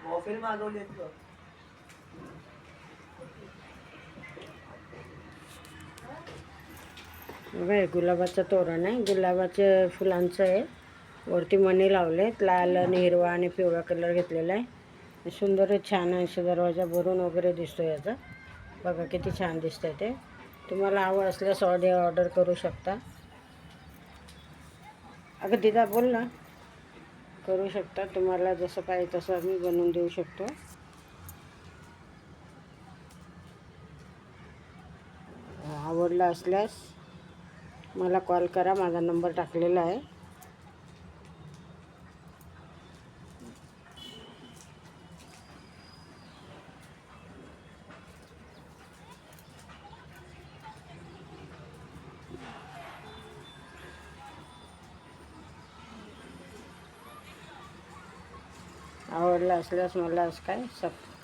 वॉफेल मागवलेत का? बघा गुलाबाचं तोरण आहे, गुलाबाच्या फुलांचं आहे. वरती मणी लावलेत, लाल आणि हिरवा आणि पिवळा कलर घेतलेला आहे. सुंदर छान आहे, असे दरवाजा भरून वगैरे दिसतो याचा. बघा किती छान दिसतंय ते. तुम्हाला आवड असल्यास ऑर्डर करू शकता. अगं दिदा बोल ना. करू शकता, तुम्हाला जसं पाहिजे तसं आम्ही बनवून देऊ शकतो. आवडलं असल्यास मला कॉल करा, माझा नंबर टाकलेला आहे. आवडलं असल्यास मला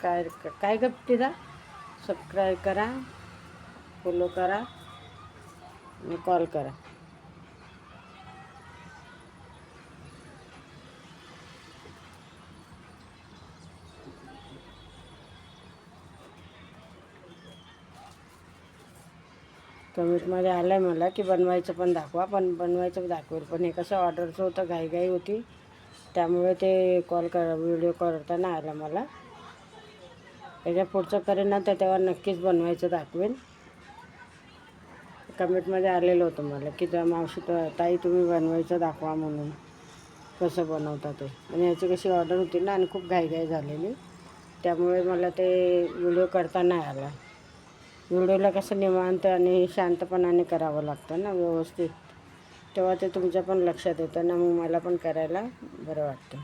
काय गप तिला सबस्क्राईब करा, फॉलो करा आणि कॉल करा. कमेंटमध्ये आलं आहे मला की बनवायचं पण दाखवा, पण बनवायचं दाखवेल, पण हे कसं ऑर्डरचं होतं, घाईघाई होती, त्यामुळे ते व्हिडिओ करता नाही आला मला. त्याच्या पुढचं करेन ना तर तेव्हा नक्कीच बनवायचं दाखवेन. कमेंटमध्ये आलेलं होतं मला की मावशी ताई तुम्ही बनवायचं दाखवा म्हणून, कसं बनवता ते. आणि याची कशी ऑर्डर होती ना आणि खूप घाईघाई झालेली, त्यामुळे मला ते व्हिडिओ करता नाही आला. व्हिडिओला कसं निवांत आणि शांतपणाने करावं लागतं ना व्यवस्थित, तेव्हा ते तुमच्या पण लक्षात येतं ना, मग मला पण करायला बरं वाटतं.